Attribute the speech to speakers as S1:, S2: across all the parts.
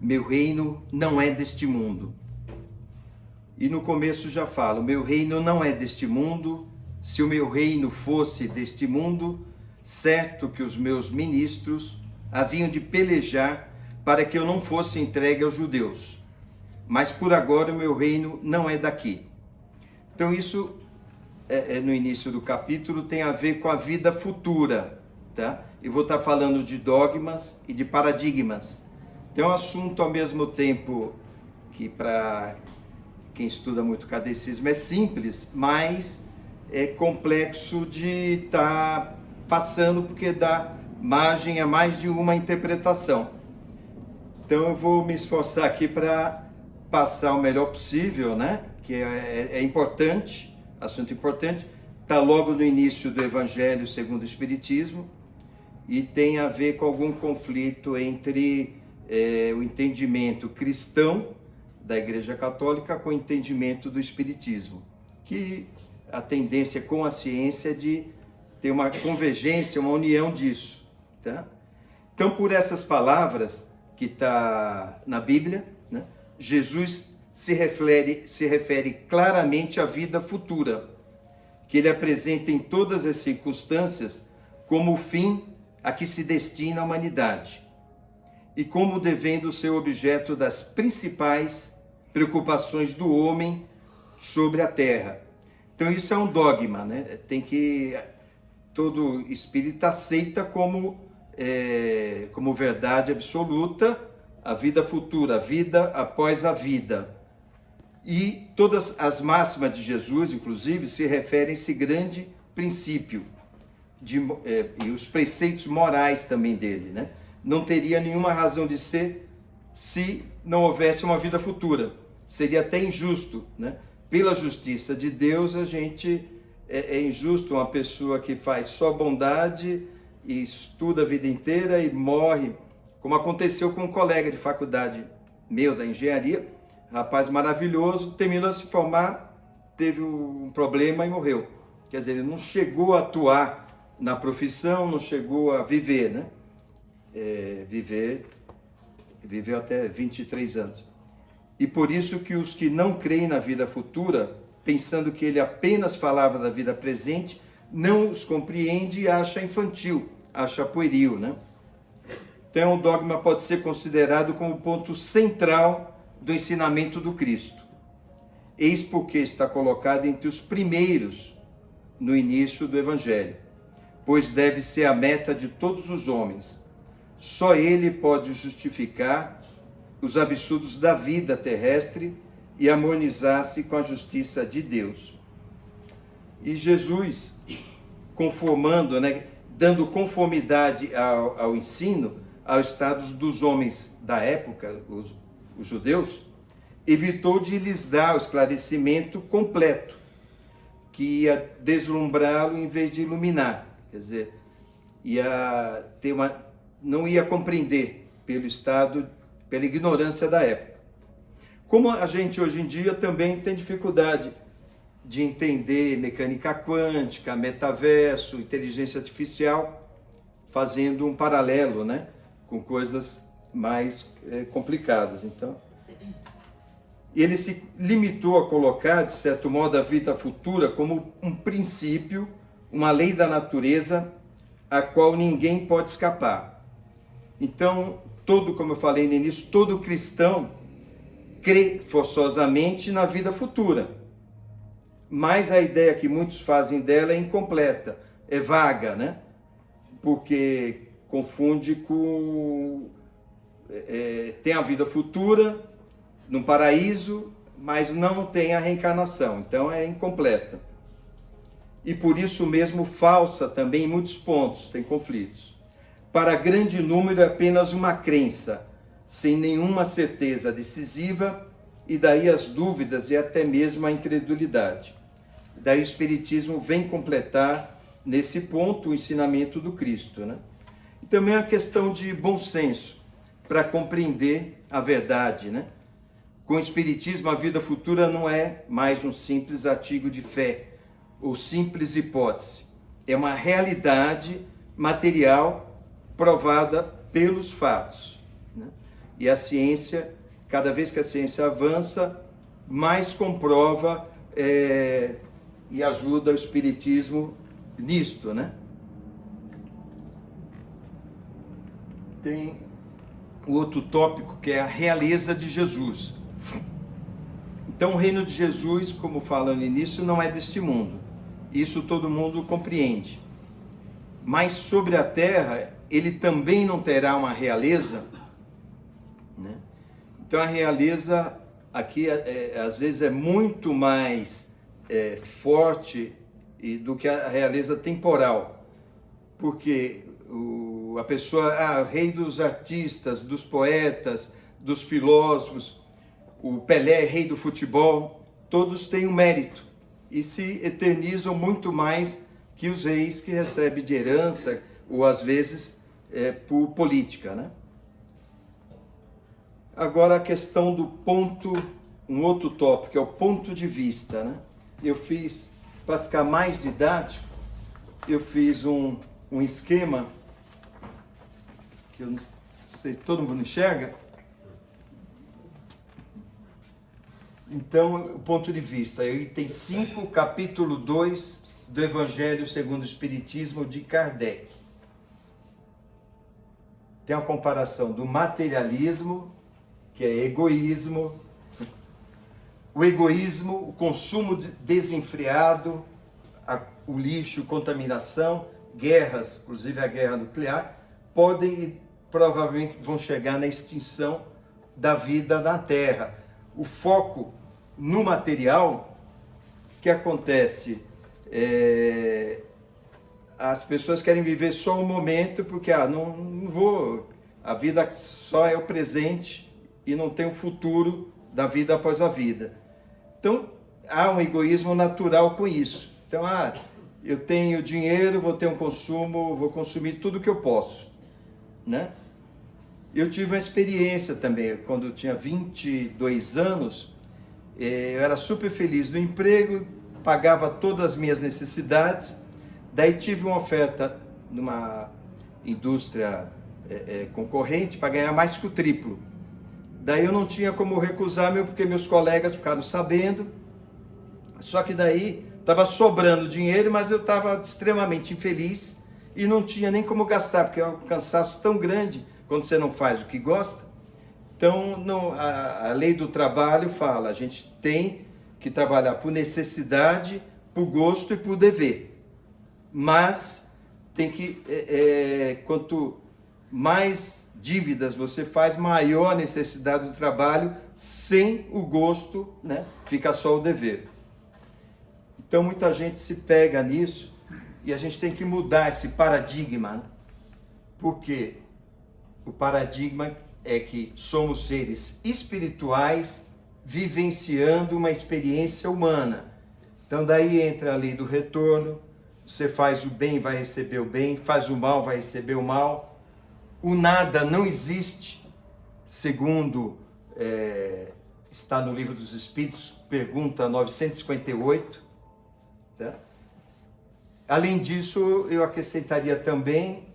S1: meu reino não é deste mundo. E no começo já falo, meu reino não é deste mundo. Se o meu reino fosse deste mundo, certo que os meus ministros haviam de pelejar para que eu não fosse entregue aos judeus. Mas por agora o meu reino não é daqui. Então isso, no início do capítulo, tem a ver com a vida futura, tá? Eu vou estar falando de dogmas e de paradigmas. Tem um assunto ao mesmo tempo que para quem estuda muito catecismo é simples, mas é complexo de estar passando porque dá margem a mais de uma interpretação. Então eu vou me esforçar aqui para passar o melhor possível, né? Que é importante, assunto importante, está logo no início do Evangelho segundo o Espiritismo e tem a ver com algum conflito entre o entendimento cristão da Igreja Católica com o entendimento do Espiritismo, que a tendência com a ciência é de ter uma convergência, uma união disso, tá? Então, por essas palavras que está na Bíblia, né, Jesus se refere claramente à vida futura, que ele apresenta em todas as circunstâncias como o fim a que se destina a humanidade e como devendo ser objeto das principais preocupações do homem sobre a terra. Então isso é um dogma, né? Todo espírita aceita como verdade absoluta a vida futura, a vida após a vida. E todas as máximas de Jesus, inclusive, se referem a esse grande princípio, e os preceitos morais também dele, né? Não teria nenhuma razão de ser se não houvesse uma vida futura. Seria até injusto, né? Pela justiça de Deus, é injusto uma pessoa que faz só bondade e estuda a vida inteira e morre, como aconteceu com um colega de faculdade meu da engenharia, rapaz maravilhoso, terminou de se formar, teve um problema e morreu. Quer dizer, ele não chegou a atuar na profissão, não chegou a viver, né? Viveu até 23 anos. E por isso que os que não creem na vida futura, pensando que ele apenas falava da vida presente, não os compreende e acha infantil, acha pueril, né? Então o dogma pode ser considerado como ponto central do ensinamento do Cristo. Eis porque está colocado entre os primeiros no início do Evangelho, pois deve ser a meta de todos os homens. Só ele pode justificar os absurdos da vida terrestre e harmonizar-se com a justiça de Deus. E Jesus, conformando, né, dando conformidade ao ensino, aos estados dos homens da época, os judeus, evitou de lhes dar o esclarecimento completo, que ia deslumbrá-lo em vez de iluminar. Quer dizer, não ia compreender pela ignorância da época. Como a gente hoje em dia também tem dificuldade de entender mecânica quântica, metaverso, inteligência artificial, fazendo um paralelo, né, com coisas mais complicadas. Então, ele se limitou a colocar, de certo modo, a vida futura como um princípio, uma lei da natureza, a qual ninguém pode escapar. Então, como eu falei no início, todo cristão crê forçosamente na vida futura. Mas a ideia que muitos fazem dela é incompleta, é vaga, né? Porque confunde com... tem a vida futura no paraíso, mas não tem a reencarnação. Então é incompleta. E por isso mesmo falsa também em muitos pontos, tem conflitos. Para grande número é apenas uma crença, sem nenhuma certeza decisiva, e daí as dúvidas e até mesmo a incredulidade. Daí o Espiritismo vem completar, nesse ponto, o ensinamento do Cristo, né? E também a questão de bom senso, para compreender a verdade, né? Com o Espiritismo, a vida futura não é mais um simples artigo de fé, ou simples hipótese. É uma realidade material provada pelos fatos, né? E a ciência, cada vez que a ciência avança, mais comprova e ajuda o espiritismo nisto, né? Tem o outro tópico, que é a realeza de Jesus. Então, o reino de Jesus, como fala no início, não é deste mundo. Isso todo mundo compreende. Mas sobre a terra, ele também não terá uma realeza, né? Então, a realeza aqui, às vezes, é muito mais forte do que a realeza temporal. Porque a pessoa, o rei dos artistas, dos poetas, dos filósofos, o Pelé, rei do futebol, todos têm um mérito e se eternizam muito mais que os reis que recebem de herança ou às vezes por política, né? Agora a questão do ponto, um outro tópico, é o ponto de vista, né? Eu fiz, para ficar mais didático, eu fiz um esquema que eu não sei se todo mundo enxerga. Então, o ponto de vista, item 5, capítulo 2 do Evangelho segundo o Espiritismo de Kardec. Tem uma comparação do materialismo, que é egoísmo, o egoísmo, o consumo desenfreado, o lixo, contaminação, guerras, inclusive a guerra nuclear, podem e provavelmente vão chegar na extinção da vida na Terra. O foco no material, que acontece, as pessoas querem viver só um momento, porque não vou, a vida só é o presente e não tem o futuro da vida após a vida. Então, há um egoísmo natural com isso. Então, eu tenho dinheiro, vou ter um consumo, vou consumir tudo que eu posso, né? Eu tive uma experiência também, quando eu tinha 22 anos, eu era super feliz no emprego, pagava todas as minhas necessidades, daí tive uma oferta numa indústria concorrente para ganhar mais que o triplo. Daí eu não tinha como recusar, porque meus colegas ficaram sabendo, só que daí estava sobrando dinheiro, mas eu estava extremamente infeliz e não tinha nem como gastar, porque é um cansaço tão grande quando você não faz o que gosta. Então, a lei do trabalho fala, a gente tem que trabalhar por necessidade, por gosto e por dever. Mas tem que, quanto mais dívidas você faz, maior a necessidade do trabalho, sem o gosto, né? Fica só o dever. Então, muita gente se pega nisso e a gente tem que mudar esse paradigma, né? Porque o paradigma é que somos seres espirituais vivenciando uma experiência humana. Então daí entra a lei do retorno, você faz o bem, vai receber o bem, faz o mal, vai receber o mal. O nada não existe, segundo está no Livro dos Espíritos, pergunta 958. Tá? Além disso, eu acrescentaria também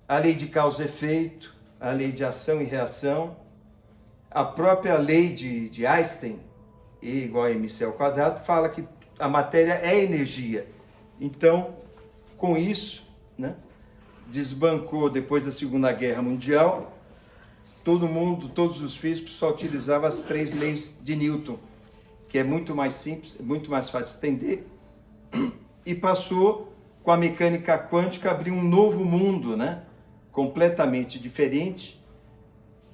S1: a lei de causa e efeito, a lei de ação e reação, a própria lei de Einstein, E igual a mc ao quadrado, fala que a matéria é energia. Então, com isso, né, desbancou depois da Segunda Guerra Mundial, todo mundo, todos os físicos só utilizavam as 3 leis de Newton, que é muito mais simples, muito mais fácil de entender, e passou com a mecânica quântica a abrir um novo mundo, né? Completamente diferente,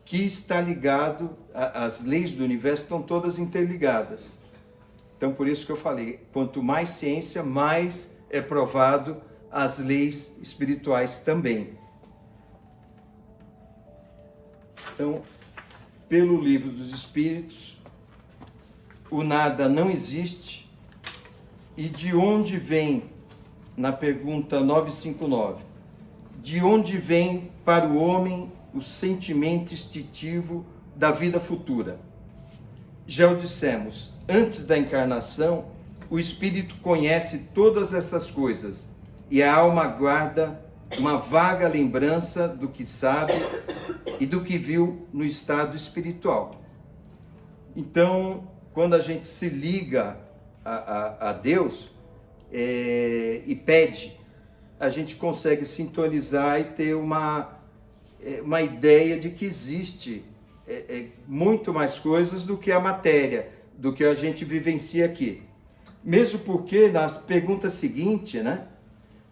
S1: que está ligado, as leis do universo estão todas interligadas. Então, por isso que eu falei, quanto mais ciência, mais é provado as leis espirituais também. Então, pelo Livro dos Espíritos, o nada não existe. E de onde vem, na pergunta 959, de onde vem para o homem o sentimento instintivo da vida futura? Já o dissemos, antes da encarnação, o espírito conhece todas essas coisas e a alma guarda uma vaga lembrança do que sabe e do que viu no estado espiritual. Então, quando a gente se liga a Deus e pede, a gente consegue sintonizar e ter uma ideia de que existe muito mais coisas do que a matéria, do que a gente vivencia aqui. Mesmo porque, na pergunta seguinte, né?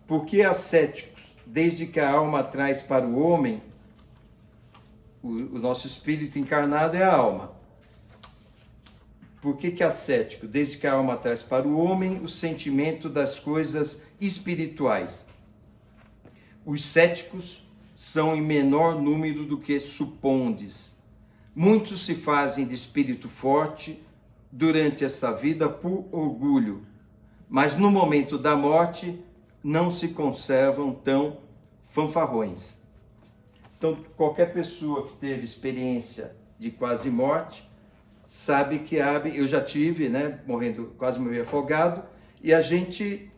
S1: Por que ascéticos, desde que a alma traz para o homem, o nosso espírito encarnado é a alma. Por que ascético, desde que a alma traz para o homem o sentimento das coisas espirituais? Os céticos são em menor número do que supondes. Muitos se fazem de espírito forte durante esta vida por orgulho, mas no momento da morte não se conservam tão fanfarrões. Então, qualquer pessoa que teve experiência de quase morte sabe que eu já tive, né, quase morri afogado, e a gente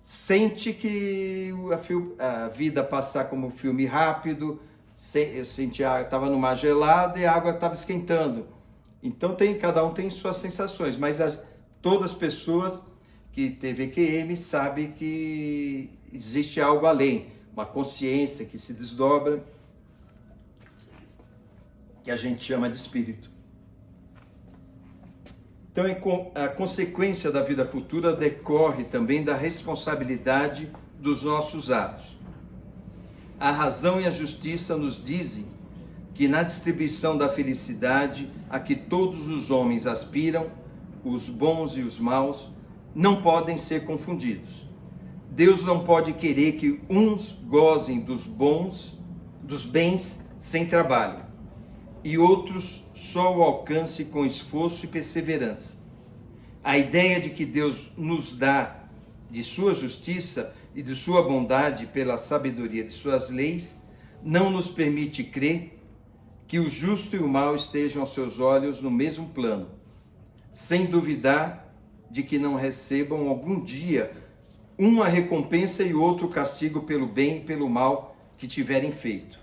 S1: sente que a vida passar como um filme rápido. Eu senti estava no mar gelado e a água estava esquentando. Então cada um tem suas sensações, mas todas as pessoas que teve EQM sabem que existe algo além, uma consciência que se desdobra, que a gente chama de espírito. Então, a consequência da vida futura decorre também da responsabilidade dos nossos atos. A razão e a justiça nos dizem que na distribuição da felicidade a que todos os homens aspiram, os bons e os maus, não podem ser confundidos. Deus não pode querer que uns gozem dos bens sem trabalho, e outros só o alcance com esforço e perseverança. A ideia de que Deus nos dá de sua justiça e de sua bondade pela sabedoria de suas leis, não nos permite crer que o justo e o mal estejam aos seus olhos no mesmo plano, sem duvidar de que não recebam algum dia uma recompensa e outro castigo pelo bem e pelo mal que tiverem feito.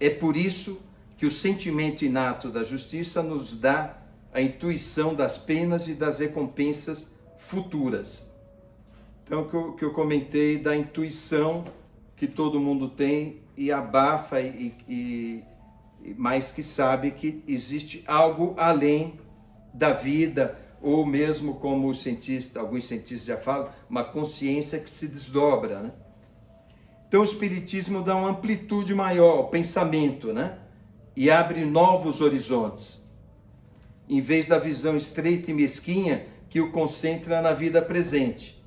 S1: É por isso que o sentimento inato da justiça nos dá a intuição das penas e das recompensas futuras. Então, o que eu comentei da intuição que todo mundo tem e abafa, mas que sabe que existe algo além da vida, ou mesmo como alguns cientistas já falam, uma consciência que se desdobra, né? Então, o Espiritismo dá uma amplitude maior ao pensamento, né? E abre novos horizontes, em vez da visão estreita e mesquinha que o concentra na vida presente.